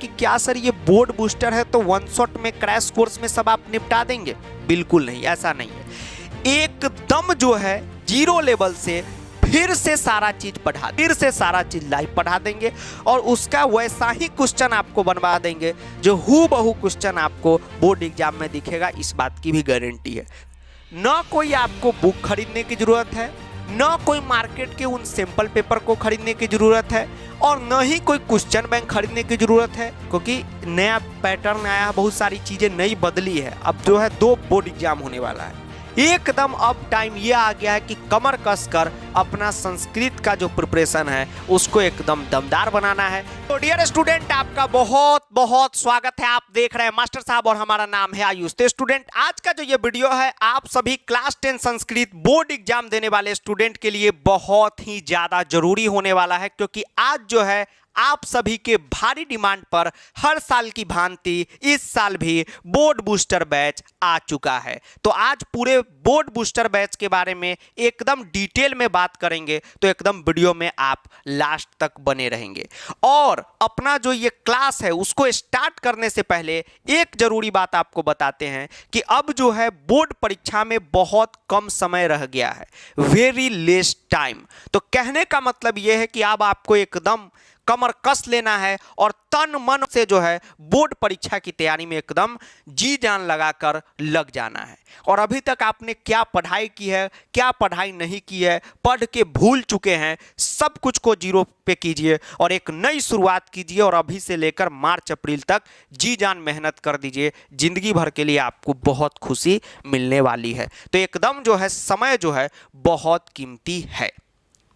कि क्या सर ये बोर्ड बूस्टर है तो वन शॉट में क्रैश कोर्स में सब आप निपटा देंगे? बिल्कुल नहीं, ऐसा नहीं है। एकदम जो है जीरो लेवल से फिर से सारा चीज पढ़ा, फिर से सारा चीज लाइव पढ़ा देंगे और उसका वैसा ही क्वेश्चन आपको बनवा देंगे जो हूबहू क्वेश्चन आपको बोर्ड एग्जाम में दिखेगा। इस बात की भी गारंटी है। न कोई आपको बुक खरीदने की जरूरत है, न कोई मार्केट के उन सैंपल पेपर को खरीदने की जरूरत है और न ही कोई क्वेश्चन बैंक खरीदने की जरूरत है, क्योंकि नया पैटर्न आया है, बहुत सारी चीजें नई बदली है। अब जो है 2 बोर्ड एग्जाम होने वाला है। एकदम अब टाइम ये आ गया है कि कमर कसकर अपना संस्कृत का जो प्रिपरेशन है उसको एकदम दमदार बनाना है। तो डियर स्टूडेंट, आपका बहुत बहुत स्वागत है। आप देख रहे हैं मास्टर साहब और हमारा नाम है आयुष। तो स्टूडेंट, आज का जो ये वीडियो है आप सभी क्लास 10 संस्कृत बोर्ड एग्जाम देने वाले स्टूडेंट के लिए बहुत ही ज्यादा जरूरी होने वाला है, क्योंकि आज जो है आप सभी के भारी डिमांड पर हर साल की भांति इस साल भी बोर्ड बूस्टर बैच आ चुका है। तो आज पूरे बोर्ड बूस्टर बैच के बारे में एकदम डिटेल में बात करेंगे, तो एकदम वीडियो में आप लास्ट तक बने रहेंगे। और अपना जो ये क्लास है उसको स्टार्ट करने से पहले एक जरूरी बात आपको बताते हैं कि अब जो है बोर्ड परीक्षा में बहुत कम समय रह गया है, वेरी लेस टाइम। तो कहने का मतलब यह है कि अब आपको एकदम कमर कस लेना है और तन मन से जो है बोर्ड परीक्षा की तैयारी में एकदम जी जान लगाकर लग जाना है। और अभी तक आपने क्या पढ़ाई की है, क्या पढ़ाई नहीं की है, पढ़ के भूल चुके हैं, सब कुछ को जीरो पे कीजिए और एक नई शुरुआत कीजिए। और अभी से लेकर मार्च अप्रैल तक जी जान मेहनत कर दीजिए, जिंदगी भर के लिए आपको बहुत खुशी मिलने वाली है। तो एकदम जो है समय जो है बहुत कीमती है,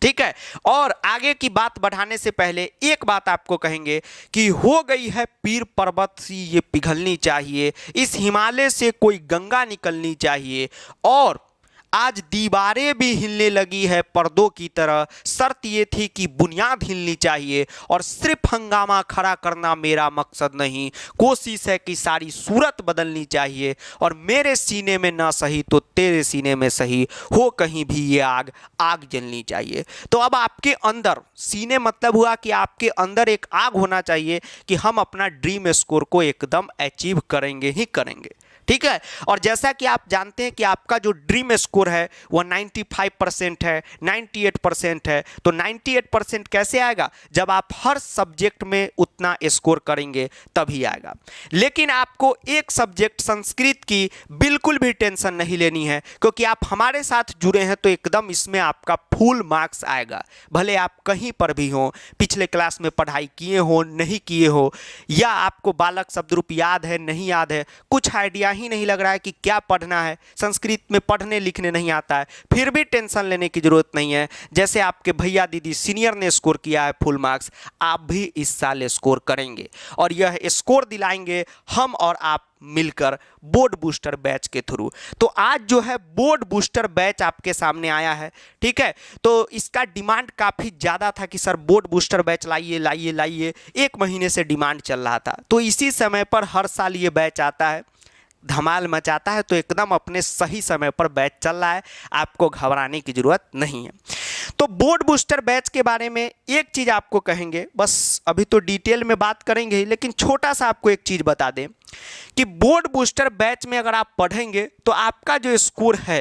ठीक है। और आगे की बात बढ़ाने से पहले एक बात आपको कहेंगे कि हो गई है पीर पर्वत सी ये पिघलनी चाहिए, इस हिमालय से कोई गंगा निकलनी चाहिए और आज दीवारें भी हिलने लगी है पर्दों की तरह। शर्त ये थी कि बुनियाद हिलनी चाहिए और सिर्फ हंगामा खड़ा करना मेरा मकसद नहीं, कोशिश है कि सारी सूरत बदलनी चाहिए और मेरे सीने में ना सही तो तेरे सीने में सही हो कहीं भी ये आग आग जलनी चाहिए। तो अब आपके अंदर सीने मतलब हुआ कि आपके अंदर एक आग होना चाहिए कि हम अपना ड्रीम स्कोर को एकदम अचीव करेंगे ही करेंगे, ठीक है। और जैसा कि आप जानते हैं कि आपका जो ड्रीम स्कोर है वो 95% है, 98% है। तो 98% कैसे आएगा? जब आप हर सब्जेक्ट में उतना स्कोर करेंगे तभी आएगा। लेकिन आपको एक सब्जेक्ट संस्कृत की बिल्कुल भी टेंशन नहीं लेनी है, क्योंकि आप हमारे साथ जुड़े हैं तो एकदम इसमें आपका फुल मार्क्स आएगा। भले आप कहीं पर भी हो, पिछले क्लास में पढ़ाई किए हो नहीं किए हो, या आपको बालक शब्दरूप याद है नहीं याद है, कुछ आइडिया ही नहीं लग रहा है कि क्या पढ़ना है, संस्कृत में पढ़ने लिखने नहीं आता है, फिर भी टेंशन लेने की जरूरत नहीं है। जैसे आपके भैया दीदी सीनियर ने स्कोर किया है फुल मार्क्स, आप भी इस साल स्कोर करेंगे और यह स्कोर दिलाएंगे हम और आप मिलकर बोर्ड बूस्टर बैच के थ्रू। तो आज जो है बोर्ड बूस्टर बैच आपके सामने आया है, ठीक है। तो इसका डिमांड काफ़ी ज़्यादा था कि सर बोर्ड बूस्टर बैच लाइए लाइए लाइए, 1 महीने से डिमांड चल रहा था। तो इसी समय पर हर साल ये बैच आता है, धमाल मचाता है। तो एकदम अपने सही समय पर बैच चल रहा है, आपको घबराने की जरूरत नहीं है। तो बोर्ड बूस्टर बैच के बारे में एक चीज़ आपको कहेंगे, बस अभी तो डिटेल में बात करेंगे ही, लेकिन छोटा सा आपको एक चीज़ बता दें कि बोर्ड बूस्टर बैच में अगर आप पढ़ेंगे तो आपका जो स्कोर है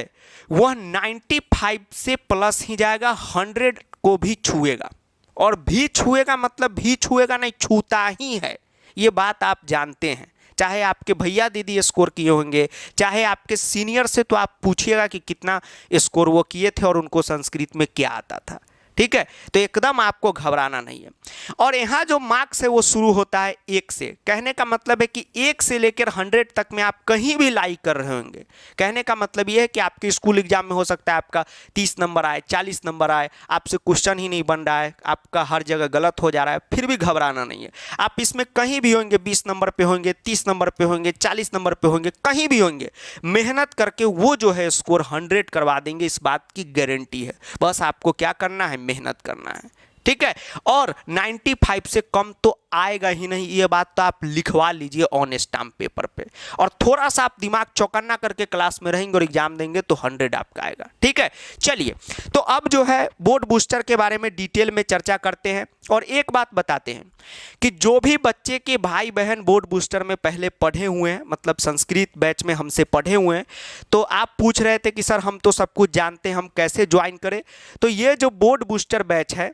वह 95 से प्लस ही जाएगा, 100 को भी छुएगा। और भी छुएगा मतलब भी छुएगा नहीं, छूता ही है, ये बात आप जानते हैं। चाहे आपके भैया दीदी स्कोर किए होंगे, चाहे आपके सीनियर से तो आप पूछिएगा कि कितना स्कोर वो किए थे और उनको संस्कृत में क्या आता था, ठीक है। तो एकदम आपको घबराना नहीं है। और यहाँ जो मार्क्स है वो शुरू होता है 1 से। कहने का मतलब है कि 1 से लेकर 100 तक में आप कहीं भी लाइक कर रहे होंगे। कहने का मतलब ये है कि आपके स्कूल एग्जाम में हो सकता है आपका 30 नंबर आए, 40 नंबर आए, आपसे क्वेश्चन ही नहीं बन रहा है, आपका हर जगह गलत हो जा रहा है, फिर भी घबराना नहीं है। आप इसमें कहीं भी होंगे, 20 नंबर पे होंगे, 30 नंबर पे होंगे, 40 नंबर पे होंगे, कहीं भी होंगे, मेहनत करके वो जो है स्कोर 100 करवा देंगे, इस बात की गारंटी है। बस आपको क्या करना है, मेहनत करना है, ठीक है, और 95 से कम तो आएगा ही नहीं, ये बात तो आप लिखवा लीजिए ऑन स्टाम्प पेपर पे। और थोड़ा सा आप दिमाग चौकन्ना करके क्लास में रहेंगे और एग्जाम देंगे तो 100 आपका आएगा। ठीक है, चलिए तो अब जो है बोर्ड बूस्टर के बारे में डिटेल में चर्चा करते हैं। और एक बात बताते हैं कि जो भी बच्चे के भाई बहन बोर्ड बूस्टर में पहले पढ़े हुए हैं, मतलब संस्कृत बैच में हमसे पढ़े हुए हैं, तो आप पूछ रहे थे कि सर हम तो सब कुछ जानते हैं, हम कैसे ज्वाइन करें। तो ये जो बोर्ड बूस्टर बैच है,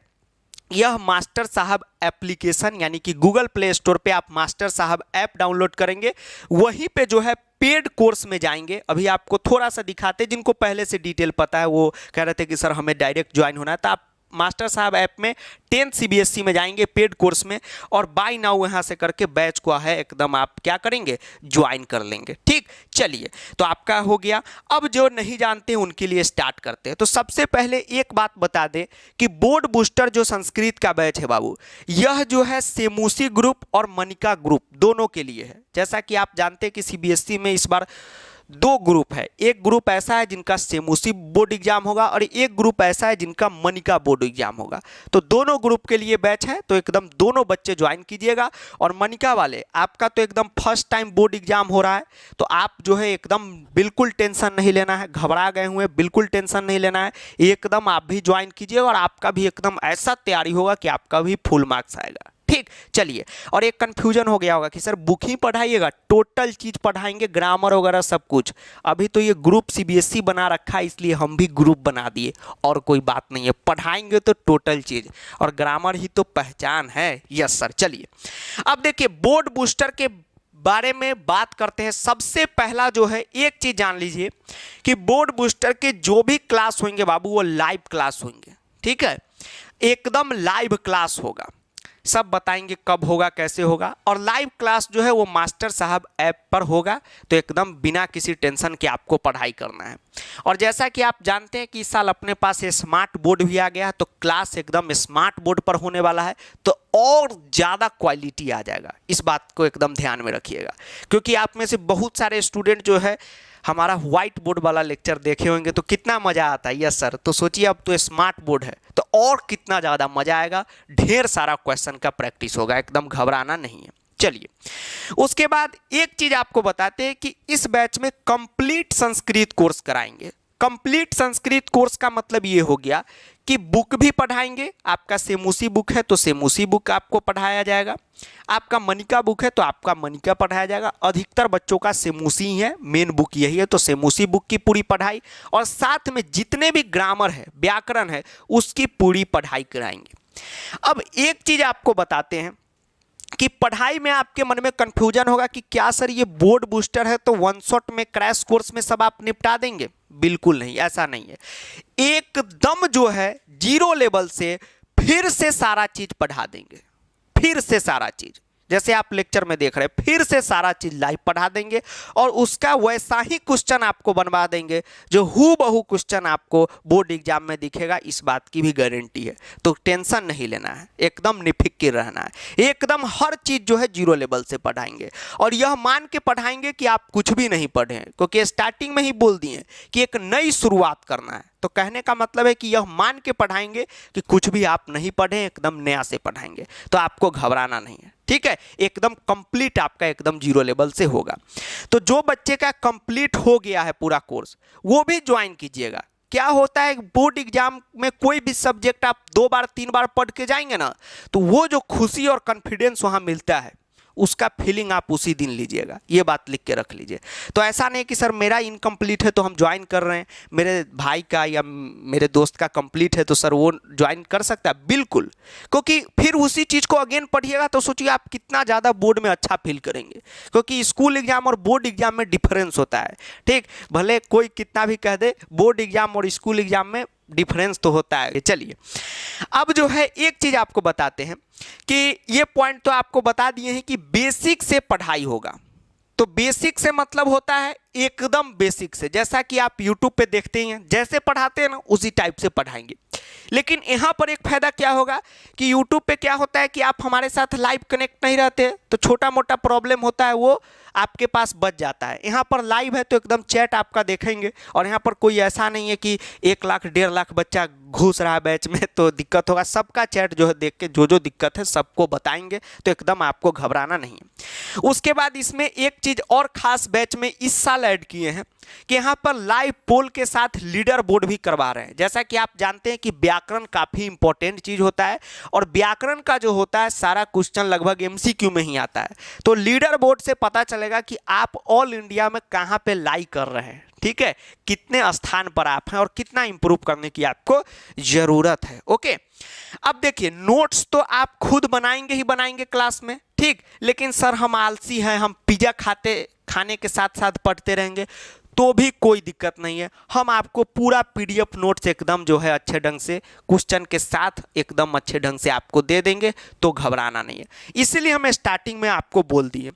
यह मास्टर साहब एप्लीकेशन यानी कि गूगल प्ले स्टोर पे आप मास्टर साहब ऐप डाउनलोड करेंगे, वहीं पे जो है पेड कोर्स में जाएंगे। अभी आपको थोड़ा सा दिखाते, जिनको पहले से डिटेल पता है वो कह रहे थे कि सर हमें डायरेक्ट ज्वाइन होना है, तो आप मास्टर साहब ऐप में 10th CBSE में जाएंगे पेड कोर्स में, और बाय नाउ यहाँ से करके बैच को है एकदम आप क्या करेंगे, ज्वाइन कर लेंगे। ठीक, चलिए तो आपका हो गया। अब जो नहीं जानते हैं उनके लिए स्टार्ट करते हैं। तो सबसे पहले एक बात बता दें कि बोर्ड बूस्टर जो संस्कृत का बैच है बाबू, यह जो है सेमूसी ग्रुप और मनिका ग्रुप दोनों के लिए है। जैसा कि आप जानते हैं कि CBSE में इस बार 2 ग्रुप है, एक ग्रुप ऐसा है जिनका सेमूसी बोर्ड एग्जाम होगा और एक ग्रुप ऐसा है जिनका मनिका बोर्ड एग्जाम होगा। तो दोनों ग्रुप के लिए बैच है, तो एकदम दोनों बच्चे ज्वाइन कीजिएगा। और मनिका वाले आपका तो एकदम फर्स्ट टाइम बोर्ड एग्जाम हो रहा है, तो आप जो है एकदम बिल्कुल टेंशन नहीं लेना है, घबरा गए हुए बिल्कुल टेंशन नहीं लेना है, एकदम आप भी ज्वाइन कीजिए और आपका भी एकदम ऐसा तैयारी होगा कि आपका भी फुल मार्क्स आएगा। ठीक, चलिए। और एक कंफ्यूजन हो गया होगा कि सर बुक ही पढ़ाइएगा, टोटल चीज पढ़ाएंगे, ग्रामर वगैरह सब कुछ। अभी तो ये ग्रुप CBSE बना रखा है, इसलिए हम भी ग्रुप बना दिए, और कोई बात नहीं है, पढ़ाएंगे तो टोटल चीज, और ग्रामर ही तो पहचान है। यस सर, चलिए अब देखिए बोर्ड बूस्टर के बारे में बात करते हैं। सबसे पहला जो है एक चीज जान लीजिए कि बोर्ड बूस्टर के जो भी क्लास होंगे बाबू, वो लाइव क्लास होंगे। ठीक है, एकदम लाइव क्लास होगा, सब बताएंगे कब होगा कैसे होगा। और लाइव क्लास जो है वो मास्टर साहब ऐप पर होगा, तो एकदम बिना किसी टेंशन के आपको पढ़ाई करना है। और जैसा कि आप जानते हैं कि इस साल अपने पास स्मार्ट बोर्ड भी आ गया है, तो क्लास एकदम स्मार्ट बोर्ड पर होने वाला है, तो और ज़्यादा क्वालिटी आ जाएगा। इस बात को एकदम ध्यान में रखिएगा, क्योंकि आप में से बहुत सारे स्टूडेंट जो है हमारा व्हाइट बोर्ड वाला लेक्चर देखे होंगे, तो कितना मज़ा आता है। यस सर, तो सोचिए अब तो स्मार्ट बोर्ड है, तो और कितना ज़्यादा मज़ा आएगा, ढेर सारा क्वेश्चन का प्रैक्टिस होगा, एकदम घबराना नहीं है। चलिए उसके बाद एक चीज़ आपको बताते हैं कि इस बैच में कंप्लीट संस्कृत कोर्स कराएंगे। कंप्लीट संस्कृत कोर्स का मतलब ये हो गया कि बुक भी पढ़ाएंगे, आपका सेमूसी बुक है तो सेमूसी बुक आपको पढ़ाया जाएगा, आपका मनिका बुक है तो आपका मनिका पढ़ाया जाएगा। अधिकतर बच्चों का सेमूसी ही है, मेन बुक यही है, तो सेमूसी बुक की पूरी पढ़ाई, और साथ में जितने भी ग्रामर है, व्याकरण है, उसकी पूरी पढ़ाई कराएंगे। अब एक चीज़ आपको बताते हैं कि पढ़ाई में आपके मन में कंफ्यूजन होगा कि क्या सर ये बोर्ड बूस्टर है तो 1 शॉट में क्रैश कोर्स में सब आप निपटा देंगे। बिल्कुल नहीं, ऐसा नहीं है। एकदम जो है 0 लेवल से फिर से सारा चीज पढ़ा देंगे, फिर से सारा चीज, जैसे आप लेक्चर में देख रहे हैं, फिर से सारा चीज लाइव पढ़ा देंगे, और उसका वैसा ही क्वेश्चन आपको बनवा देंगे जो हूबहू क्वेश्चन आपको बोर्ड एग्जाम में दिखेगा, इस बात की भी गारंटी है। तो टेंशन नहीं लेना है, एकदम निफिक्र रहना है, एकदम हर चीज जो है 0 लेवल से पढ़ाएंगे। और यह मान के पढ़ाएंगे कि आप कुछ भी नहीं पढ़े हैं, क्योंकि स्टार्टिंग में ही बोल दिए कि एक नई शुरुआत करना है। तो कहने का मतलब है कि यह मान के पढ़ाएंगे कि कुछ भी आप नहीं पढ़े, एकदम नया से पढ़ाएंगे, तो आपको घबराना नहीं है। ठीक है, एकदम कंप्लीट आपका एकदम 0 लेवल से होगा। तो जो बच्चे का कंप्लीट हो गया है पूरा कोर्स, वो भी ज्वाइन कीजिएगा। क्या होता है बोर्ड एग्जाम में कोई भी सब्जेक्ट आप 2 बार 3 बार पढ़ के जाएंगे ना, तो वो जो खुशी और कॉन्फिडेंस वहाँ मिलता है, उसका फीलिंग आप उसी दिन लीजिएगा, ये बात लिख के रख लीजिए। तो ऐसा नहीं कि सर मेरा इनकम्प्लीट है तो हम ज्वाइन कर रहे हैं, मेरे भाई का या मेरे दोस्त का कंप्लीट है तो सर वो ज्वाइन कर सकता है, बिल्कुल। क्योंकि फिर उसी चीज़ को अगेन पढ़िएगा तो सोचिए आप कितना ज़्यादा बोर्ड में अच्छा फील करेंगे, क्योंकि स्कूल एग्जाम और बोर्ड एग्जाम में डिफरेंस होता है। ठीक, भले कोई कितना भी कह दे, बोर्ड एग्जाम और स्कूल एग्जाम में डिफरेंस तो होता है। चलिए अब जो है एक चीज़ आपको बताते हैं कि ये पॉइंट तो आपको बता दिए हैं कि बेसिक से पढ़ाई होगा। तो बेसिक से मतलब होता है एकदम बेसिक से, जैसा कि आप यूट्यूब पे देखते हैं, जैसे पढ़ाते हैं ना उसी टाइप से पढ़ाएंगे। लेकिन यहाँ पर एक फायदा क्या होगा कि यूट्यूब पे क्या होता है कि आप हमारे साथ लाइव कनेक्ट नहीं रहते, तो छोटा मोटा प्रॉब्लम होता है वो आपके पास बच जाता है। यहाँ पर लाइव है तो एकदम चैट आपका देखेंगे, और यहाँ पर कोई ऐसा नहीं है कि 1 लाख 1.5 लाख बच्चा घुस रहा है बैच में तो दिक्कत होगा। सबका चैट जो है देख के जो जो दिक्कत है सबको बताएंगे, तो एकदम आपको घबराना नहीं है। उसके बाद इसमें एक चीज़ और खास बैच में इस साल ऐड किए हैं कि यहाँ पर लाइव पोल के साथ लीडर बोर्ड भी करवा रहे हैं। जैसा कि आप जानते हैं कि व्याकरण काफ़ी इंपॉर्टेंट चीज़ होता है और व्याकरण का जो होता है सारा क्वेश्चन लगभग एमसीक्यू में ही आता है। तो लीडर बोर्ड से पता चलेगा कि आप ऑल इंडिया में कहाँ पे लाइक कर रहे हैं, ठीक है, कितने स्थान पर आप हैं और कितना इंप्रूव करने की आपको ज़रूरत है। ओके, अब देखिए नोट्स तो आप खुद बनाएंगे ही बनाएंगे क्लास में, ठीक, लेकिन सर हम आलसी हैं, हम पिज़्ज़ा खाने के साथ साथ पढ़ते रहेंगे, तो भी कोई दिक्कत नहीं है। हम आपको पूरा पीडीएफ नोट्स एकदम जो है अच्छे ढंग से क्वेश्चन के साथ एकदम अच्छे ढंग से आपको दे देंगे, तो घबराना नहीं है। इसीलिए हम स्टार्टिंग में आपको बोल दिए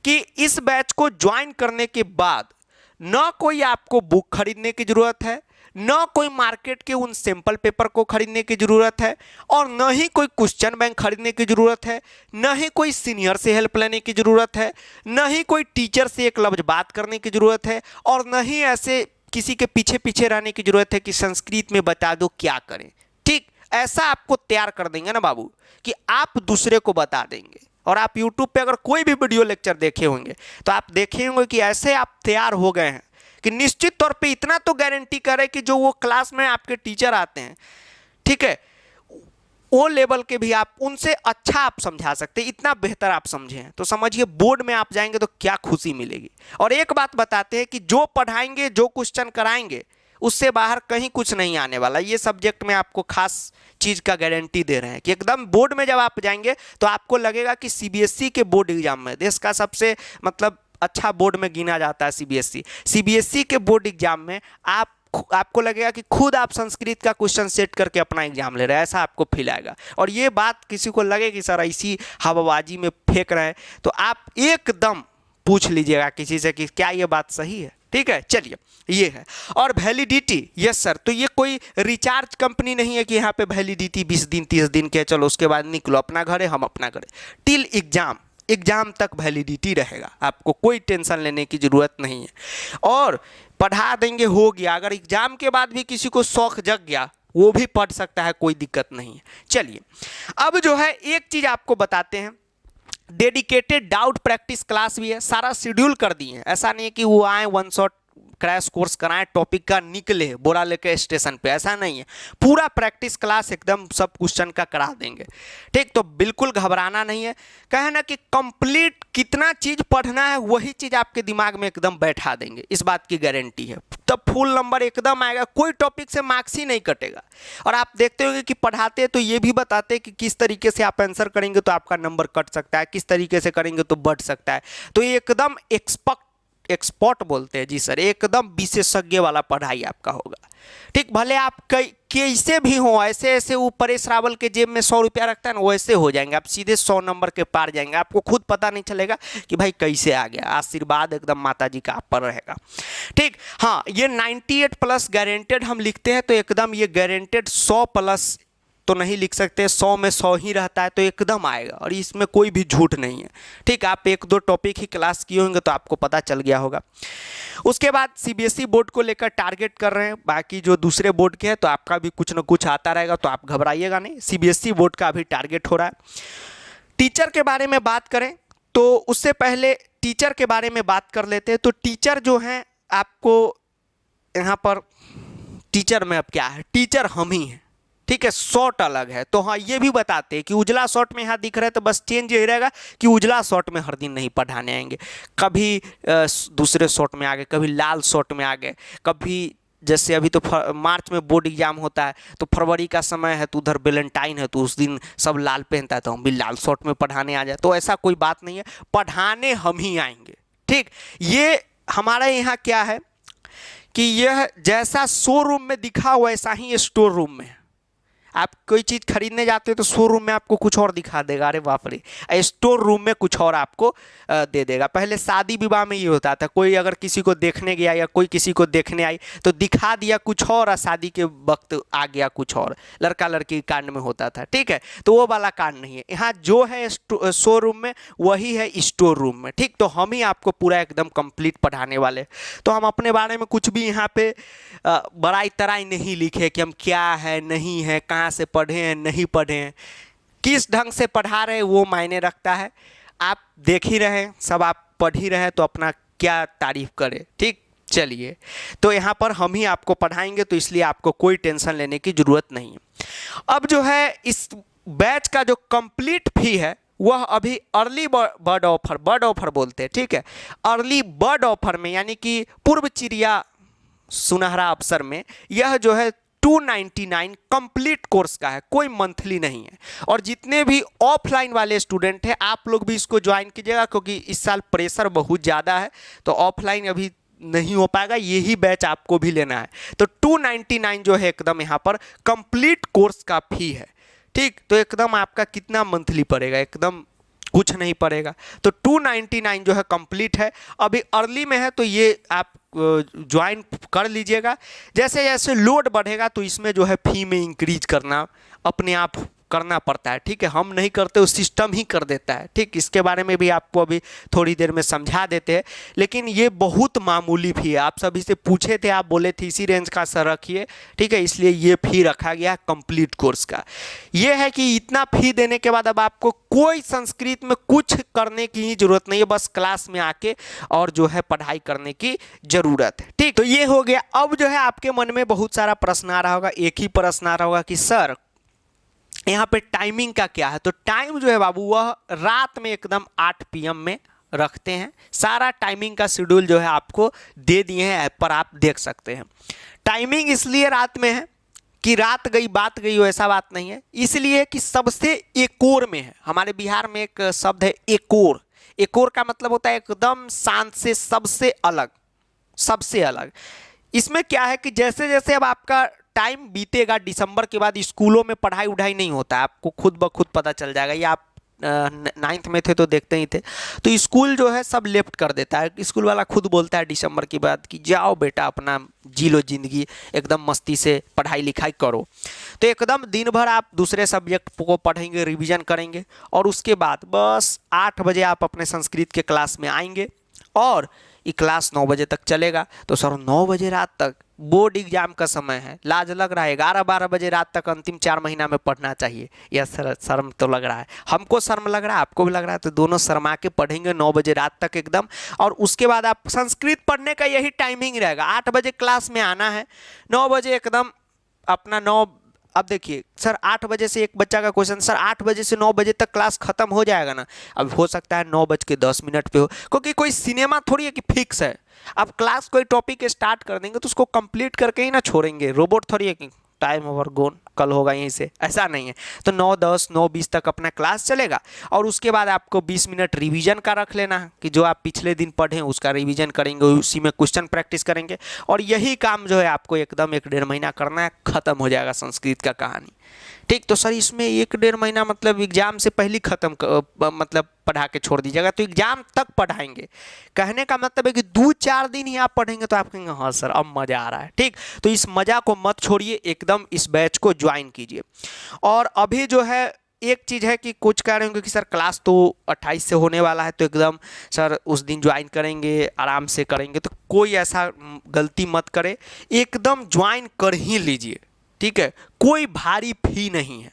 कि इस बैच को ज्वाइन करने के बाद न कोई आपको बुक खरीदने की ज़रूरत है, न कोई मार्केट के उन सैंपल पेपर को खरीदने की ज़रूरत है, और न ही कोई क्वेश्चन बैंक खरीदने की ज़रूरत है, न ही कोई सीनियर से हेल्प लेने की ज़रूरत है, न ही कोई टीचर से एक लफ्ज़ बात करने की ज़रूरत है, और न ही ऐसे किसी के पीछे पीछे रहने की ज़रूरत है कि संस्कृत में बता दो क्या करें। ठीक, ऐसा आपको तैयार कर देंगे ना बाबू कि आप दूसरे को बता देंगे। और आप यूट्यूब पे अगर कोई भी वीडियो लेक्चर देखे होंगे तो आप देखे होंगे कि ऐसे आप तैयार हो गए हैं कि निश्चित तौर पे इतना तो गारंटी करें कि जो वो क्लास में आपके टीचर आते हैं, ठीक है, वो लेवल के भी आप उनसे अच्छा आप समझा सकते हैं, इतना बेहतर आप समझे हैं। तो समझिए बोर्ड में आप जाएंगे तो क्या खुशी मिलेगी। और एक बात बताते हैं कि जो पढ़ाएंगे, जो क्वेश्चन कराएंगे, उससे बाहर कहीं कुछ नहीं आने वाला। ये सब्जेक्ट में आपको खास चीज़ का गारंटी दे रहे हैं कि एकदम बोर्ड में जब आप जाएंगे तो आपको लगेगा कि सीबीएसई के बोर्ड एग्जाम में, देश का सबसे मतलब अच्छा बोर्ड में गिना जाता है सीबीएसई के बोर्ड एग्जाम में आपको लगेगा कि खुद आप संस्कृत का क्वेश्चन सेट करके अपना एग्जाम ले रहे हैं, ऐसा आपको फील आएगा। और ये बात किसी को लगे कि सर इसी हवाबाजी में फेंक रहे हैं, तो आप एकदम पूछ लीजिएगा किसी से कि क्या ये बात सही है। ठीक है, चलिए ये है। और वैलिडिटी, यस सर, तो ये कोई रिचार्ज कंपनी नहीं है कि यहाँ पे वैलिडिटी 20 दिन 30 दिन के, चलो उसके बाद निकलो अपना घर है, हम अपना घर है। टिल एग्जाम तक वैलिडिटी रहेगा, आपको कोई टेंशन लेने की ज़रूरत नहीं है। और पढ़ा देंगे, हो गया। अगर एग्जाम के बाद भी किसी को शौक जग गया, वो भी पढ़ सकता है, कोई दिक्कत नहीं है। चलिए अब जो है एक चीज़ आपको बताते हैं, डेडिकेटेड डाउट प्रैक्टिस क्लास भी है, सारा शेड्यूल कर दिए हैं। ऐसा नहीं है कि वो आए वन शॉट क्रैश कोर्स कराएं, टॉपिक का निकले बोरा लेके स्टेशन पे, ऐसा नहीं है। पूरा प्रैक्टिस क्लास एकदम सब क्वेश्चन का करा देंगे। ठीक, तो बिल्कुल घबराना नहीं है। कहे ना कि कंप्लीट कितना चीज़ पढ़ना है वही चीज़ आपके दिमाग में एकदम बैठा देंगे, इस बात की गारंटी है। तब फुल नंबर एकदम आएगा, कोई टॉपिक से मार्क्स ही नहीं कटेगा। और आप देखते होंगे कि पढ़ाते हैं तो ये भी बताते हैं कि किस तरीके से आप आंसर करेंगे तो आपका नंबर कट सकता है, किस तरीके से करेंगे तो बढ़ सकता है। तो ये एकदम एक्सपर्ट बोलते हैं जी सर, एकदम विशेषज्ञ वाला पढ़ाई आपका होगा। ठीक, भले आप कैसे भी हो, ऐसे वो परेश रावल के जेब में 100 रुपया रखता है ना, वैसे हो जाएंगे आप, सीधे 100 नंबर के पार जाएंगे। आपको खुद पता नहीं चलेगा कि भाई कैसे आ गया। आशीर्वाद एकदम माता जी का आप पर रहेगा। ठीक, हाँ, ये 98+ गारंटेड हम लिखते हैं, तो एकदम ये गारंटेड 100+ तो नहीं लिख सकते, 100 में 100 ही रहता है, तो एकदम आएगा। और इसमें कोई भी झूठ नहीं है। ठीक, आप 1-2 टॉपिक ही क्लास किए होंगे तो आपको पता चल गया होगा। उसके बाद सीबीएसई बोर्ड को लेकर टारगेट कर रहे हैं, बाकी जो दूसरे बोर्ड के हैं तो आपका भी कुछ ना कुछ आता रहेगा, तो आप घबराइएगा नहीं। सीबीएसई बोर्ड का अभी टारगेट हो रहा है। टीचर के बारे में बात करें तो उससे पहले टीचर के बारे में बात कर लेते हैं। तो टीचर जो हैं, आपको यहाँ पर टीचर में अब क्या है, टीचर हम ही हैं। ठीक है, शॉर्ट अलग है। तो हाँ, ये भी बताते हैं कि उजला शॉर्ट में यहाँ दिख रहा है, तो बस चेंज यही रहेगा कि उजला शॉर्ट में हर दिन नहीं पढ़ाने आएंगे, कभी दूसरे शॉर्ट में आ गए, कभी लाल शॉर्ट में आ गए, कभी जैसे अभी तो मार्च में बोर्ड एग्जाम होता है, तो फरवरी का समय है तो उधर वैलेंटाइन है, तो उस दिन सब लाल पहनता है, तो हम भी लाल शॉर्ट में पढ़ाने आ जाए। तो ऐसा कोई बात नहीं है, पढ़ाने हम ही आएंगे। ठीक, ये हमारे यहाँ क्या है कि यह जैसा शोरूम में दिखा वैसा ही स्टोर रूम में है। आप कोई चीज़ खरीदने जाते हो तो शोरूम में आपको कुछ और दिखा देगा, अरे बाप रे, स्टोर रूम में कुछ और आपको दे देगा। पहले शादी विवाह में ये होता था, कोई अगर किसी को देखने गया या कोई किसी को देखने आई तो दिखा दिया कुछ और शादी के वक्त आ गया कुछ और, लड़का लड़की कांड में होता था, ठीक है। तो वो वाला कांड नहीं है यहाँ, जो है शोरूम में वही है स्टोर रूम में, ठीक। तो हम ही आपको पूरा एकदम कंप्लीट पढ़ाने वाले। तो हम अपने बारे में कुछ भी यहाँ पे बड़ाई तराई नहीं लिखे कि हम क्या है नहीं है, कहाँ से पढ़े हैं नहीं पढ़े हैं, किस ढंग से पढ़ा रहे हैं वो मायने रखता है। आप देख ही रहे हैं, सब आप पढ़ ही रहे हैं, तो अपना क्या तारीफ करें, ठीक। चलिए, तो यहाँ पर हम ही आपको पढ़ाएंगे, तो इसलिए आपको कोई टेंशन लेने की ज़रूरत नहीं है। अब जो है इस बैच का जो कंप्लीट फी है वह अभी अर्ली बर्ड ऑफर बोलते हैं, ठीक है। अर्ली बर्ड ऑफर में यानी कि पूर्व चिड़िया सुनहरा अवसर में यह जो है 299 कंप्लीट कोर्स का है, कोई मंथली नहीं है। और जितने भी ऑफलाइन वाले स्टूडेंट हैं आप लोग भी इसको ज्वाइन कीजिएगा, क्योंकि इस साल प्रेशर बहुत ज़्यादा है, तो ऑफलाइन अभी नहीं हो पाएगा, यही बैच आपको भी लेना है। तो 299 जो है एकदम यहाँ पर कंप्लीट कोर्स का फी है, ठीक। तो एकदम आपका कितना मंथली पड़ेगा, एकदम कुछ नहीं पड़ेगा। तो 299 जो है कंप्लीट है, अभी अर्ली में है, तो ये आप ज्वाइन कर लीजिएगा। जैसे जैसे लोड बढ़ेगा तो इसमें जो है फी में इंक्रीज करना अपने आप करना पड़ता है, ठीक है। हम नहीं करते, वो सिस्टम ही कर देता है, ठीक। इसके बारे में भी आपको अभी थोड़ी देर में समझा देते हैं, लेकिन ये बहुत मामूली फी है। आप सभी से पूछे थे, आप बोले थे इसी रेंज का सर रखिए, ठीक है, इसलिए ये फी रखा गया कंप्लीट कोर्स का। ये है कि इतना फी देने के बाद अब आपको कोई संस्कृत में कुछ करने की ही जरूरत नहीं है, बस क्लास में आके और जो है पढ़ाई करने की जरूरत है, ठीक। तो ये हो गया। अब जो है आपके मन में बहुत सारा प्रश्न आ रहा होगा, एक ही प्रश्न आ रहा होगा कि सर यहाँ पे टाइमिंग का क्या है। तो टाइम जो है बाबू वह रात में एकदम 8 PM में रखते हैं। सारा टाइमिंग का शेड्यूल जो है आपको दे दिए हैं, ऐप पर आप देख सकते हैं। टाइमिंग इसलिए रात में है कि रात गई बात गई, ऐसा बात नहीं है, इसलिए कि सबसे एकोर में है। हमारे बिहार में एक शब्द है एकोर। एकोर का मतलब होता है एकदम शांत से, सबसे अलग, सबसे अलग। इसमें क्या है कि जैसे जैसे अब आपका टाइम बीतेगा, दिसंबर के बाद स्कूलों में पढ़ाई उढ़ाई नहीं होता है, आपको खुद ब खुद पता चल जाएगा। ये आप 9th में थे तो देखते ही थे। तो स्कूल जो है सब लेफ्ट कर देता है, स्कूल वाला खुद बोलता है दिसंबर के बाद कि जाओ बेटा अपना जी लो जिंदगी, एकदम मस्ती से पढ़ाई लिखाई करो। तो एकदम दिन भर आप दूसरे सब्जेक्ट को पढ़ेंगे, रिवीजन करेंगे, और उसके बाद बस 8 बजे आप अपने संस्कृत के क्लास में आएंगे, और ये क्लास 9 बजे तक चलेगा। तो सर 9 बजे रात तक बोर्ड एग्जाम का समय है, लाज लग रहा है। 11-12 बजे रात तक अंतिम 4 महीना में पढ़ना चाहिए, यह शर्म तो लग रहा है, हमको शर्म लग रहा है, आपको भी लग रहा है। तो दोनों शर्मा के पढ़ेंगे 9 बजे रात तक एकदम। और उसके बाद आप संस्कृत पढ़ने का यही टाइमिंग रहेगा, 8 बजे क्लास में आना है, 9 बजे एकदम अपना 9। अब देखिए सर 8 बजे से एक बच्चा का क्वेश्चन, सर 8 बजे से 9 बजे तक क्लास खत्म हो जाएगा ना? अब हो सकता है 9:10 पे हो, क्योंकि कोई सिनेमा थोड़ी है कि फिक्स है। अब क्लास कोई टॉपिक स्टार्ट कर देंगे तो उसको कंप्लीट करके ही ना छोड़ेंगे, रोबोट थोड़ी है कि टाइम ओवर गोन कल होगा यहीं से, ऐसा नहीं है। तो 9:10 9:20 तक अपना क्लास चलेगा, और उसके बाद आपको 20 मिनट रिवीजन का रख लेना है कि जो आप पिछले दिन पढ़े उसका रिवीजन करेंगे, उसी में क्वेश्चन प्रैक्टिस करेंगे। और यही काम जो है आपको एकदम 1-1.5 महीना करना है, खत्म हो जाएगा संस्कृत का कहानी, ठीक। तो सर इसमें 1-1.5 महीना मतलब एग्जाम से पहले खत्म मतलब पढ़ा के छोड़ दीजिएगा, तो एग्जाम तक पढ़ाएंगे। कहने का मतलब है कि 2-4 दिन ही आप पढ़ेंगे तो आप कहेंगे हाँ सर अब मज़ा आ रहा है, ठीक। तो इस मज़ा को मत छोड़िए, एकदम इस बैच को ज्वाइन कीजिए। और अभी जो है एक चीज़ है कि कुछ कह रहे होंगे कि सर क्लास तो 28 से होने वाला है, तो एकदम सर उस दिन ज्वाइन करेंगे, आराम से करेंगे। तो कोई ऐसा गलती मत करे, एकदम ज्वाइन कर ही लीजिए, ठीक है। कोई भारी फी नहीं है,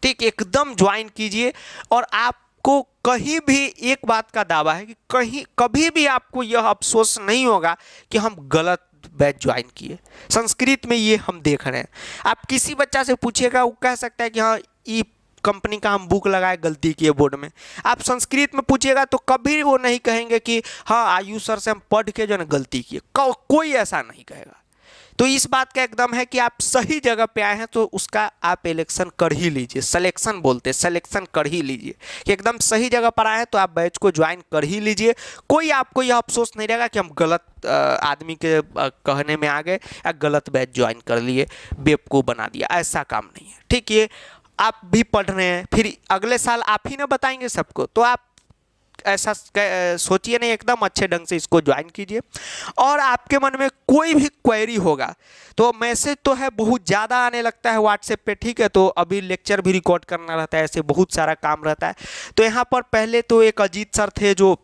ठीक, एकदम ज्वाइन कीजिए। और आपको कहीं भी एक बात का दावा है कि कभी भी आपको यह अफसोस नहीं होगा कि हम गलत बैच ज्वाइन किए। संस्कृत में ये हम देख रहे हैं, आप किसी बच्चा से पूछिएगा वो कह सकता है कि हाँ ये कंपनी का हम बुक लगाए गलती किए बोर्ड में। आप संस्कृत में पूछिएगा तो कभी वो नहीं कहेंगे कि हाँ आयुष सर से हम पढ़ के जो है गलती किए, कोई ऐसा नहीं कहेगा। तो इस बात का एकदम है कि आप सही जगह पे आए हैं तो उसका आप इलेक्शन कर ही लीजिए, सिलेक्शन बोलते हैं, सिलेक्शन कर ही लीजिए कि एकदम सही जगह पर आए हैं तो आप बैच को ज्वाइन कर ही लीजिए। कोई आपको यह अफसोस नहीं रहेगा कि हम गलत आदमी के कहने में आ गए या गलत बैच ज्वाइन कर लिए, बेवकूफ़ बना दिया, ऐसा काम नहीं है। ठीक, ये आप भी पढ़ रहे हैं, फिर अगले साल आप ही ना बताएंगे सबको, तो आप ऐसा सोचिए नहीं, एकदम अच्छे ढंग से इसको ज्वाइन कीजिए। और आपके मन में कोई भी क्वेरी होगा तो मैसेज तो है बहुत ज़्यादा आने लगता है व्हाट्सएप पे, ठीक है, तो अभी लेक्चर भी रिकॉर्ड करना रहता है, ऐसे बहुत सारा काम रहता है। तो यहाँ पर पहले तो एक अजीत सर थे जो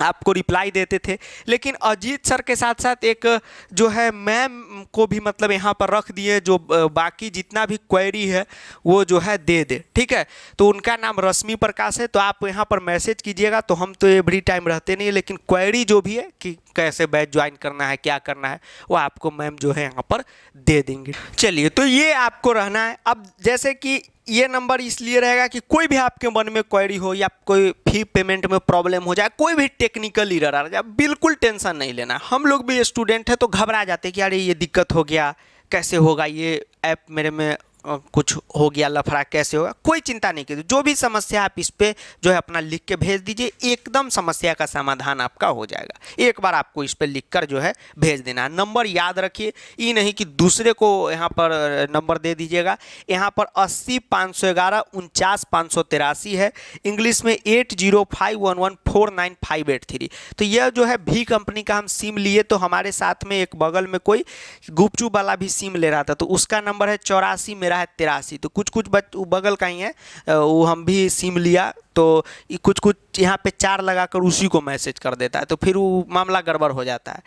आपको रिप्लाई देते थे, लेकिन अजीत सर के साथ साथ एक जो है मैम को भी मतलब यहाँ पर रख दिए जो बाकी जितना भी क्वेरी है वो जो है दे दे, ठीक है। तो उनका नाम रश्मि प्रकाश है, तो आप यहाँ पर मैसेज कीजिएगा, तो हम तो एवरी टाइम रहते नहीं है, लेकिन क्वेरी जो भी है कि कैसे बैच ज्वाइन करना है, क्या करना है, वो आपको मैम जो है यहाँ पर दे देंगे। चलिए, तो ये आपको रहना है। अब जैसे कि ये नंबर इसलिए रहेगा कि कोई भी आपके मन में क्वेरी हो या कोई फी पेमेंट में प्रॉब्लम हो जाए, कोई भी टेक्निकल एरर आ जाए, बिल्कुल टेंशन नहीं लेना। हम लोग भी स्टूडेंट हैं तो घबरा जाते हैं कि अरे ये दिक्कत हो गया, कैसे होगा, ये ऐप मेरे में कुछ हो गया लफड़ा, कैसे होगा। कोई चिंता नहीं कीजिए, जो भी समस्या आप इस पे जो है अपना लिख के भेज दीजिए, एकदम समस्या का समाधान आपका हो जाएगा। एक बार आपको इस पे लिखकर जो है भेज देना है। नंबर याद रखिए, ये नहीं कि दूसरे को यहाँ पर नंबर दे दीजिएगा। यहाँ पर 80 511 49 583 है, इंग्लिश में 8051149583। तो यह जो है भी कंपनी का हम सिम लिए, तो हमारे साथ में एक बगल में कोई गुपचुप वाला भी सिम ले रहा था, तो उसका नंबर है 84, मेरा है 83। तो कुछ कुछ बगल का ही है, वो हम भी सिम लिया, तो कुछ कुछ यहाँ पे 4 लगाकर उसी को मैसेज कर देता है, तो फिर वो मामला गड़बड़ हो जाता है।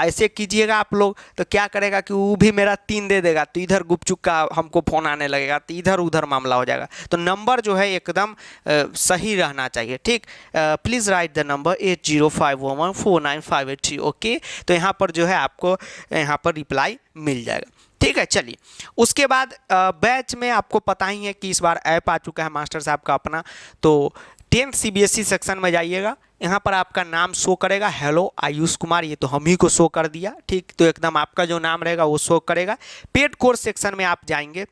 ऐसे कीजिएगा आप लोग, तो क्या करेगा कि वो भी मेरा 3 दे देगा, तो इधर गुपचुप का हमको फ़ोन आने लगेगा, तो इधर उधर मामला हो जाएगा। तो नंबर जो है एकदम सही रहना चाहिए, ठीक। Please write the number 8051149583, okay. तो यहाँ पर जो है आपको यहाँ पर रिप्लाई मिल जाएगा, ठीक है। चलिए, उसके बाद बैच में आपको पता ही है कि इस बार ऐप आ चुका है मास्टर साहब का अपना। तो 10th CBSE सेक्शन में जाइएगा, यहाँ पर आपका नाम शो करेगा, हेलो आयुष कुमार, ये तो हम ही को शो कर दिया, ठीक। तो एकदम आपका जो नाम रहेगा वो शो करेगा। पेड कोर्स सेक्शन में आप जाएंगे,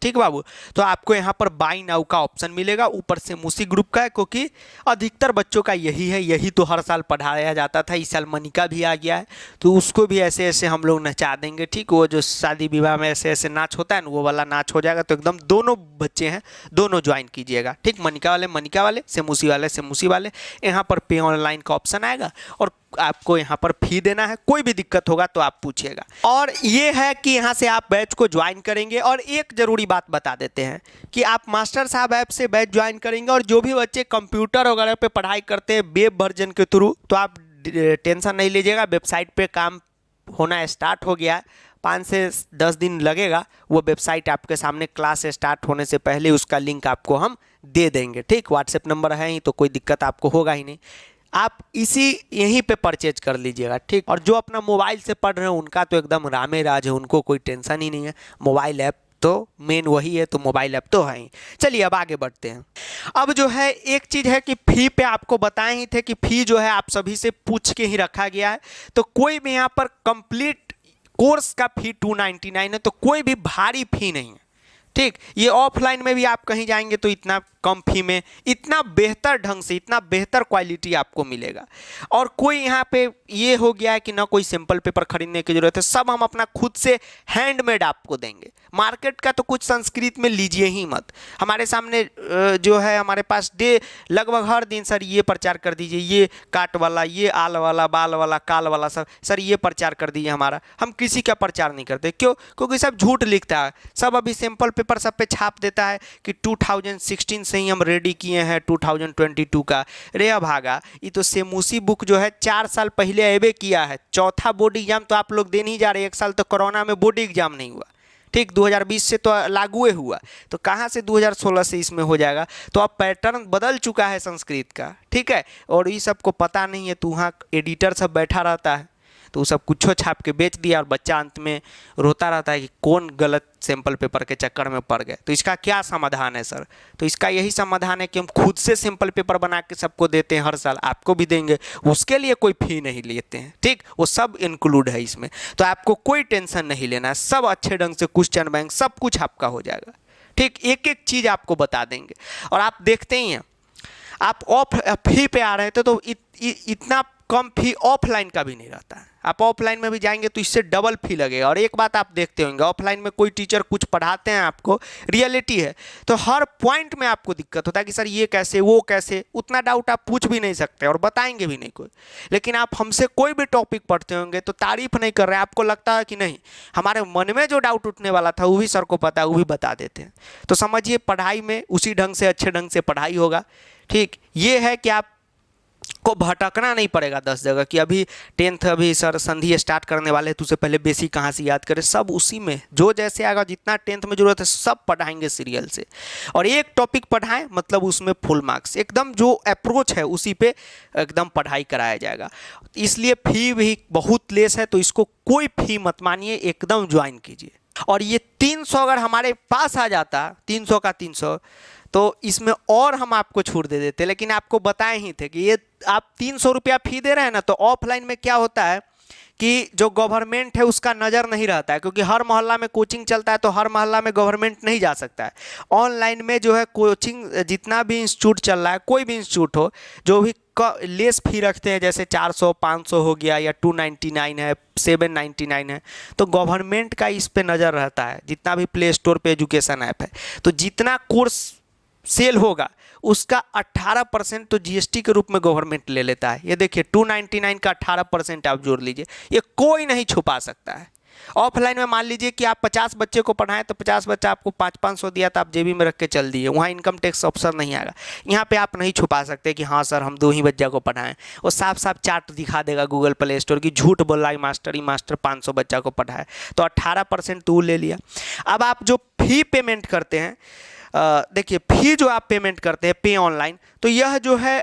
ठीक बाबू, तो आपको यहाँ पर बाई नाउ का ऑप्शन मिलेगा, ऊपर से मूसी ग्रुप का है, क्योंकि अधिकतर बच्चों का यही है, यही तो हर साल पढ़ाया जाता था। इस साल मनिका भी आ गया है, तो उसको भी ऐसे ऐसे हम लोग नचा देंगे, ठीक। वो जो शादी विवाह में ऐसे ऐसे नाच होता है ना, वो वाला नाच हो जाएगा। तो एकदम दोनों बच्चे हैं, दोनों ज्वाइन कीजिएगा, ठीक। मनिका वाले, सेमूसी वाले, यहाँ पर पे ऑनलाइन का ऑप्शन आएगा और आपको यहाँ पर फी देना है। कोई भी दिक्कत होगा तो आप पूछिएगा। और ये है कि यहाँ से आप बैच को ज्वाइन करेंगे। और एक ज़रूरी बात बता देते हैं कि आप मास्टर साहब ऐप से बैच ज्वाइन करेंगे, और जो भी बच्चे कंप्यूटर वगैरह पे पढ़ाई करते हैं वेब वर्जन के थ्रू, तो आप टेंशन नहीं लीजिएगा, वेबसाइट पे काम होना स्टार्ट हो गया है। 5 से 10 दिन लगेगा, वो वेबसाइट आपके सामने क्लास स्टार्ट होने से पहले उसका लिंक आपको हम दे देंगे, ठीक। व्हाट्सएप नंबर है ही, तो कोई दिक्कत आपको होगा ही नहीं। आप यहीं पे परचेज कर लीजिएगा, ठीक। और जो अपना मोबाइल से पढ़ रहे हैं उनका तो एकदम रामे राज है, उनको कोई टेंशन ही नहीं है। मोबाइल ऐप तो मेन वही है, तो मोबाइल ऐप तो है ही। चलिए, अब आगे बढ़ते हैं। अब जो है एक चीज़ है कि फ़ी पे आपको बताए ही थे कि फ़ी जो है आप सभी से पूछ के ही रखा गया है। तो कोई भी यहाँ पर कंप्लीट कोर्स का फ़ी 299 है, तो कोई भी भारी फ़ी नहीं है, ठीक। ये ऑफलाइन में भी आप कहीं जाएंगे तो इतना कम फी में इतना बेहतर ढंग से, इतना बेहतर क्वालिटी आपको मिलेगा। और कोई यहाँ पे ये हो गया है कि ना कोई सिंपल पेपर खरीदने की ज़रूरत है, सब हम अपना खुद से हैंडमेड आपको देंगे। मार्केट का तो कुछ संस्कृत में लीजिए ही मत। हमारे सामने जो है हमारे पास लगभग हर दिन सर ये प्रचार कर दीजिए, ये काट वाला, ये आल वाला, बाल वाला, काल वाला, सर ये प्रचार कर दीजिए हमारा। हम किसी का प्रचार नहीं करते, क्यों? क्योंकि सब झूठ लिखता है। सब अभी सिंपल पेपर सब पे छाप देता है कि 2016 से ही हम रेडी किए हैं 2022 का। रे भागा, ये तो सेमूसी बुक जो है 4 साल पहले एबे किया है। चौथा बोर्ड एग्जाम तो आप लोग दे नहीं जा रहे। 1 साल तो कोरोना में बोर्ड एग्जाम नहीं हुआ, ठीक। 2020 से तो लागू हुआ, तो कहाँ से 2016 से इसमें हो जाएगा। तो अब पैटर्न बदल चुका है संस्कृत का, ठीक है। और ये सबको पता नहीं है, तो वहाँ एडिटर सब बैठा रहता है, तो वो सब कुछ छाप के बेच दिया और बच्चा अंत में रोता रहता है कि कौन गलत सैंपल पेपर के चक्कर में पड़ गए। तो इसका क्या समाधान है सर? तो इसका यही समाधान है कि हम खुद से सैंपल पेपर बना के सबको देते हैं, हर साल आपको भी देंगे, उसके लिए कोई फी नहीं लेते हैं, ठीक, वो सब इंक्लूड है इसमें। तो आपको कोई टेंशन नहीं लेना है, सब अच्छे ढंग से क्वेश्चन बैंक सब कुछ आपका हो जाएगा, ठीक, एक एक चीज़ आपको बता देंगे। और आप देखते ही हैं, आप ऑफ फी पे आ रहे थे तो इतना कम फी ऑफलाइन का भी नहीं रहता है। आप ऑफलाइन में भी जाएंगे तो इससे डबल फी लगेगा। और एक बात आप देखते होंगे, ऑफलाइन में कोई टीचर कुछ पढ़ाते हैं आपको, रियलिटी है, तो हर पॉइंट में आपको दिक्कत होता है कि सर ये कैसे वो कैसे, उतना डाउट आप पूछ भी नहीं सकते और बताएंगे भी नहीं कोई। लेकिन आप हमसे कोई भी टॉपिक पढ़ते होंगे तो तारीफ नहीं कर रहे हैं, आपको लगता है कि नहीं हमारे मन में जो डाउट उठने वाला था वो भी सर को पता है, वो भी बता देते हैं। तो समझिए पढ़ाई में उसी ढंग से अच्छे ढंग से पढ़ाई होगा, ठीक। ये है कि आप को भटकना नहीं पड़ेगा 10 जगह कि अभी 10th अभी सर संधि स्टार्ट करने वाले हैं तो उससे पहले बेसिक कहाँ से याद करें, सब उसी में जो जैसे आएगा, जितना 10th में जरूरत है सब पढ़ाएंगे सीरियल से। और एक टॉपिक पढ़ाएं मतलब उसमें फुल मार्क्स, एकदम जो अप्रोच है उसी पे एकदम पढ़ाई कराया जाएगा। इसलिए फी भी बहुत लेस है, तो इसको कोई फी मत मानिए, एकदम ज्वाइन कीजिए। और ये 300 अगर हमारे पास आ जाता, 300 का 300, तो इसमें और हम आपको छूट दे देते, लेकिन आपको बताए ही थे कि ये आप 300 रुपया फी दे रहे हैं ना। तो ऑफलाइन में क्या होता है कि जो गवर्नमेंट है उसका नज़र नहीं रहता है, क्योंकि हर मोहल्ला में कोचिंग चलता है तो हर मोहल्ला में गवर्नमेंट नहीं जा सकता है। ऑनलाइन में जो है कोचिंग जितना भी इंस्टीट्यूट चल रहा है, कोई भी इंस्टीट्यूट हो, जो भी लेस फी रखते हैं, जैसे 400 500 हो गया या 299 है, 799 है, तो गवर्नमेंट का इस पे नज़र रहता है। जितना भी प्ले स्टोर पे एजुकेशन ऐप है, तो जितना कोर्स सेल होगा उसका 18% तो जीएसटी के रूप में गवर्नमेंट ले लेता है। ये देखिए 299 का 18% आप जोड़ लीजिए, ये कोई नहीं छुपा सकता है। ऑफलाइन में मान लीजिए कि आप 50 बच्चे को पढ़ाएं तो 50 बच्चा आपको 500 दिया तो आप जेबी में रख के चल दिए, वहाँ इनकम टैक्स ऑप्शन नहीं आएगा। यहाँ पे आप नहीं छुपा सकते कि हाँ सर हम 2 ही बच्चा को पढ़ाएं, वो साफ साफ चार्ट दिखा देगा गूगल प्ले स्टोर की, झूठ बोल रहा है मास्टर 500 बच्चा को पढ़ाए, तो 18% तो ले लिया। अब आप जो फी पेमेंट करते हैं, देखिए फी जो आप पेमेंट करते हैं पे ऑनलाइन, तो यह जो है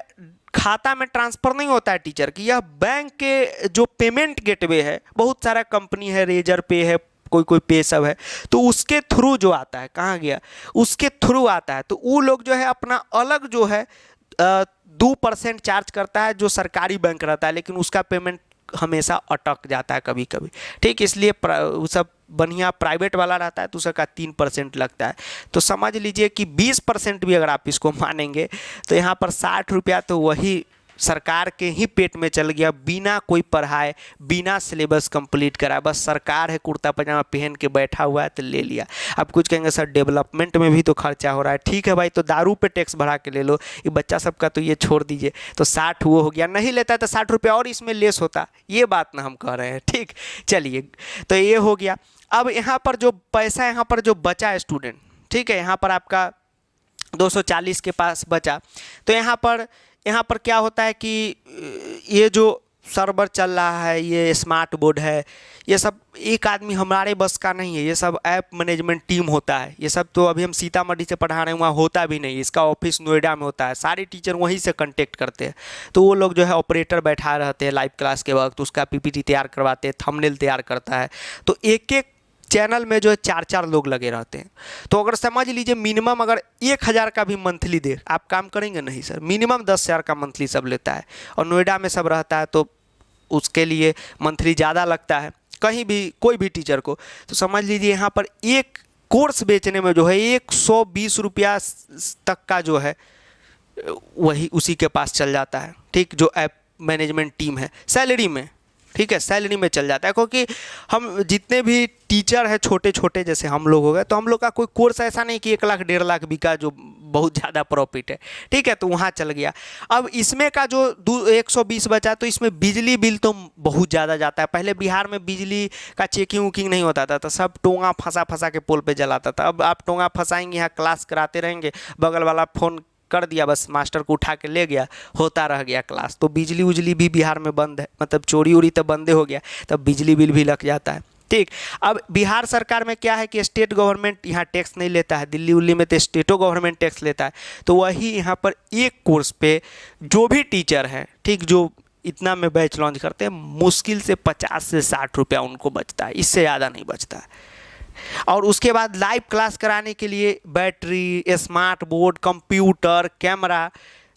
खाता में ट्रांसफ़र नहीं होता है टीचर की, यह बैंक के जो पेमेंट गेटवे है, बहुत सारा कंपनी है, रेजर पे है, कोई पे सब है, तो उसके थ्रू जो आता है, कहाँ गया, उसके थ्रू आता है। तो वो लोग जो है अपना अलग जो है 2% चार्ज करता है जो सरकारी बैंक रहता है, लेकिन उसका पेमेंट हमेशा अटक जाता है कभी कभी, ठीक। इसलिए वो सब बढ़िया प्राइवेट वाला रहता है तो उसका 3% लगता है। तो समझ लीजिए कि 20% भी अगर आप इसको मानेंगे तो यहाँ पर 60 रुपया तो वही सरकार के ही पेट में चल गया, बिना कोई पढ़ाए, बिना सिलेबस कंप्लीट कराए, बस सरकार है कुर्ता पजामा पहन के बैठा हुआ है तो ले लिया। अब कुछ कहेंगे सर डेवलपमेंट में भी तो खर्चा हो रहा है, ठीक है भाई, तो दारू पे टैक्स बढ़ा के ले लो, ये बच्चा सबका तो ये छोड़ दीजिए, तो 60 वो हो गया, नहीं लेता है तो 60 रुपया और इसमें लेस होता, ये बात ना हम कह रहे हैं, ठीक। चलिए तो ये हो गया। अब यहाँ पर जो पैसा यहाँ पर जो बचा है स्टूडेंट, ठीक है, यहाँ पर आपका 240 के पास बचा, तो यहाँ पर क्या होता है कि ये जो सर्वर चल रहा है, ये स्मार्ट बोर्ड है, ये सब एक आदमी हमारे बस का नहीं है, ये सब ऐप मैनेजमेंट टीम होता है। ये सब तो अभी हम सीतामढ़ी से पढ़ा रहे हैं, वहाँ होता भी नहीं, इसका ऑफिस नोएडा में होता है, सारे टीचर वहीं से कांटेक्ट करते हैं। तो वो लोग जो है ऑपरेटर बैठा रहते हैं लाइव क्लास के वक्त, उसका पीपीटी तैयार करवाते हैं, थंबनेल तैयार करता है, तो एक एक चैनल में जो है 4-4 लोग लगे रहते हैं। तो अगर समझ लीजिए मिनिमम अगर 1000 का भी मंथली दे, आप काम करेंगे? नहीं सर, मिनिमम 10,000 का मंथली सब लेता है, और नोएडा में सब रहता है तो उसके लिए मंथली ज़्यादा लगता है कहीं भी कोई भी टीचर को। तो समझ लीजिए यहाँ पर एक कोर्स बेचने में जो है 120 रुपया तक का जो है वही उसी के पास चल जाता है, ठीक, जो ऐप मैनेजमेंट टीम है सैलरी में, ठीक है, सैलरी में चल जाता है। क्योंकि हम जितने भी टीचर हैं छोटे छोटे जैसे हम लोग हो गए, तो हम लोग का कोई कोर्स ऐसा नहीं कि 1 लाख 1.5 लाख बिका जो बहुत ज़्यादा प्रॉफिट है, ठीक है, तो वहाँ चल गया। अब इसमें का जो 120 बचा, तो इसमें बिजली बिल तो बहुत ज़्यादा जाता है। पहले बिहार में बिजली का चेकिंग वुकिंग नहीं होता था, तो सब टोंगा फंसा के पोल पे जलाता था। अब आप टोंगा फंसाएंगे, यहाँ क्लास कराते रहेंगे, बगल वाला फ़ोन कर दिया, बस मास्टर को उठा के ले गया, होता रह गया क्लास। तो बिजली उजली भी बिहार में बंद है, मतलब चोरी उरी तो बंदे हो गया, तब बिजली बिल भी लग जाता है, ठीक। अब बिहार सरकार में क्या है कि स्टेट गवर्नमेंट यहाँ टैक्स नहीं लेता है, दिल्ली उल्ली में तो स्टेटों गवर्नमेंट टैक्स लेता है। तो वही यहाँ पर एक कोर्स पे जो भी टीचर है, ठीक, जो इतना में बैच लॉन्च करते हैं, मुश्किल से 50 से 60 रुपया उनको बचता है, इससे ज़्यादा नहीं बचता है। और उसके बाद लाइव क्लास कराने के लिए battery, smart board, computer, camera,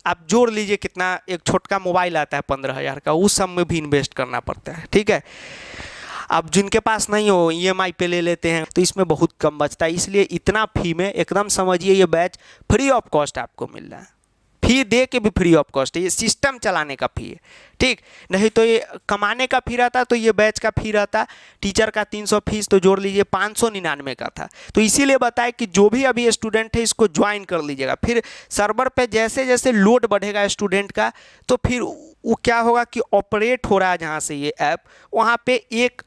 आप जोड़ लीजिए कितना, एक छोटा मोबाइल आता है 15,000 का, उस सब में भी इन्वेस्ट करना पड़ता है। ठीक है, अब जिनके पास नहीं हो EMI पे ले लेते हैं तो इसमें बहुत कम बचता है, इसलिए इतना फी में एकदम समझिए ये बैच फ्री ऑफ कॉस्ट आपको मिल रहा है। फी दे के भी फ्री ऑफ कॉस्ट है, ये सिस्टम चलाने का फी है। ठीक, नहीं तो ये कमाने का फी रहता तो ये बैच का फी रहता, टीचर का 300 फीस तो जोड़ लीजिए 599 का था। तो इसीलिए बताए कि जो भी अभी स्टूडेंट है इसको ज्वाइन कर लीजिएगा, फिर सर्वर पे जैसे जैसे लोड बढ़ेगा स्टूडेंट का तो फिर वो क्या होगा कि ऑपरेट हो रहा है जहाँ से ये ऐप, वहाँ पे एक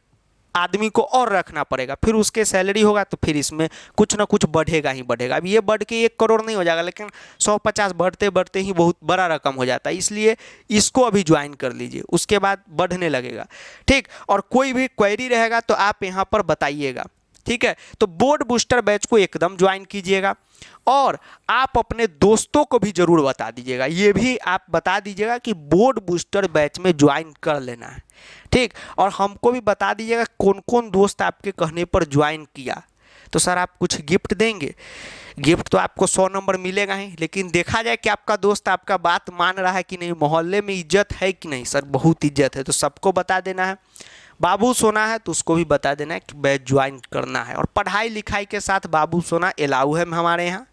आदमी को और रखना पड़ेगा, फिर उसके सैलरी होगा तो फिर इसमें कुछ ना कुछ बढ़ेगा ही बढ़ेगा। अब ये बढ़ के 1 करोड़ नहीं हो जाएगा, लेकिन 150 बढ़ते बढ़ते ही बहुत बड़ा रकम हो जाता है, इसलिए इसको अभी ज्वाइन कर लीजिए, उसके बाद बढ़ने लगेगा। ठीक, और कोई भी क्वेरी रहेगा तो आप यहाँ पर बताइएगा। ठीक है, तो बोर्ड बूस्टर बैच को एकदम ज्वाइन कीजिएगा और आप अपने दोस्तों को भी जरूर बता दीजिएगा, ये भी आप बता दीजिएगा कि बोर्ड बूस्टर बैच में ज्वाइन कर लेना है। ठीक, और हमको भी बता दीजिएगा कौन कौन दोस्त आपके कहने पर ज्वाइन किया, तो सर आप कुछ गिफ्ट देंगे। गिफ्ट तो आपको 100 नंबर मिलेगा ही, लेकिन देखा जाए कि आपका दोस्त आपका बात मान रहा है कि नहीं, मोहल्ले में इज्जत है कि नहीं। सर बहुत इज्जत है, तो सबको बता देना है। बाबू सोना है तो उसको भी बता देना है कि बैच ज्वाइन करना है। और पढ़ाई लिखाई के साथ बाबू सोना एलाउ है हमारे यहाँ,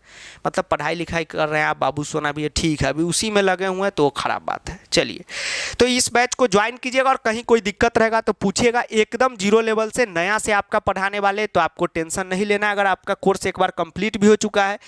मतलब पढ़ाई लिखाई कर रहे हैं आप, बाबू सोना भी है, ठीक है, अभी उसी में लगे हुए हैं तो ख़राब बात है। चलिए, तो इस बैच को ज्वाइन कीजिएगा और कहीं कोई दिक्कत रहेगा तो पूछिएगा, एकदम 0 लेवल से नया से आपका पढ़ाने वाले, तो आपको टेंशन नहीं लेना। अगर आपका कोर्स एक बार कंप्लीट भी हो चुका है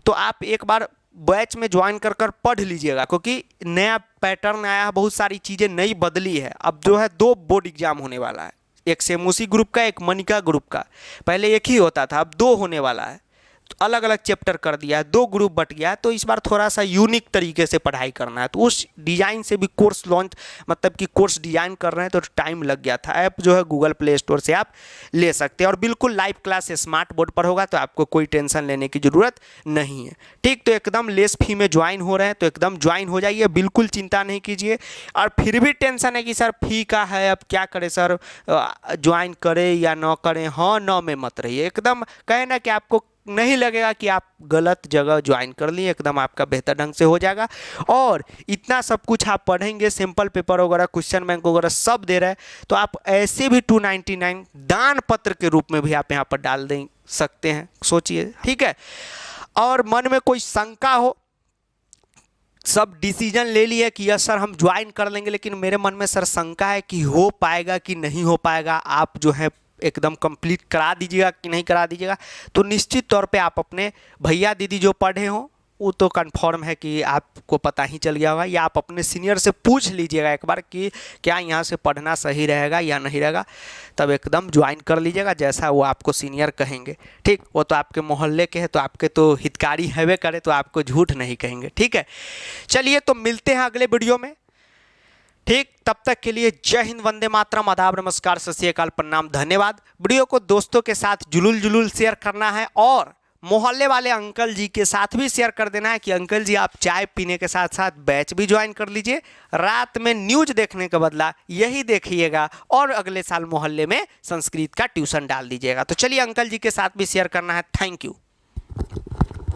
तो आप एक बार बैच में ज्वाइन कर पढ़ लीजिएगा, क्योंकि नया पैटर्न आया है, बहुत सारी चीज़ें नई बदली है। अब जो है 2 बोर्ड एग्जाम होने वाला है, एक सेमूसी ग्रुप का, एक मनिका ग्रुप का। पहले एक ही होता था, अब 2 होने वाला है, तो अलग अलग चैप्टर कर दिया है, 2 ग्रुप बट गया है। तो इस बार थोड़ा सा यूनिक तरीके से पढ़ाई करना है, तो उस डिज़ाइन से भी कोर्स लॉन्च, मतलब कि कोर्स डिज़ाइन कर रहे हैं तो टाइम लग गया था। ऐप जो है गूगल प्ले स्टोर से आप ले सकते हैं और बिल्कुल लाइव क्लास स्मार्ट बोर्ड पर होगा, तो आपको कोई टेंशन लेने की ज़रूरत नहीं है। ठीक, तो एकदम लेस फी में ज्वाइन हो रहे हैं तो एकदम ज्वाइन हो जाइए, बिल्कुल चिंता नहीं कीजिए। और फिर भी टेंशन है कि सर फी का है, अब क्या करें सर, ज्वाइन करें या ना करें, हाँ ना में मत रहिए, एकदम कहे ना कि आपको नहीं लगेगा कि आप गलत जगह ज्वाइन कर लिए, एकदम आपका बेहतर ढंग से हो जाएगा। और इतना सब कुछ आप पढ़ेंगे, सैम्पल पेपर वगैरह, क्वेश्चन बैंक वगैरह सब दे रहे हैं, तो आप ऐसे भी 299 दान पत्र के रूप में भी आप यहाँ पर डाल दे सकते हैं, सोचिए। ठीक है, और मन में कोई शंका हो, सब डिसीजन ले लिया कि यस सर हम ज्वाइन कर लेंगे, लेकिन मेरे मन में सर शंका है कि हो पाएगा कि नहीं हो पाएगा, आप जो है एकदम कंप्लीट करा दीजिएगा कि नहीं करा दीजिएगा, तो निश्चित तौर पे आप अपने भैया दीदी जो पढ़े हों वो तो कंफर्म है कि आपको पता ही चल गया होगा, या आप अपने सीनियर से पूछ लीजिएगा एक बार कि क्या यहाँ से पढ़ना सही रहेगा या नहीं रहेगा, तब एकदम ज्वाइन कर लीजिएगा जैसा वो आपको सीनियर कहेंगे। ठीक, वो तो आपके मोहल्ले के हैं तो आपके तो हितकारी हैवे करे, तो आपको झूठ नहीं कहेंगे। ठीक है, चलिए तो मिलते हैं अगले वीडियो में। ठीक, तब तक के लिए जय हिंद, वंदे मातरम, आदाब, नमस्कार, सत श्री अकाल, प्रणाम, धन्यवाद। वीडियो को दोस्तों के साथ जुलूल शेयर करना है और मोहल्ले वाले अंकल जी के साथ भी शेयर कर देना है कि अंकल जी आप चाय पीने के साथ साथ बैच भी ज्वाइन कर लीजिए, रात में न्यूज देखने का बदला यही देखिएगा और अगले साल मोहल्ले में संस्कृत का ट्यूशन डाल दीजिएगा। तो चलिए अंकल जी के साथ भी शेयर करना है। Thank you.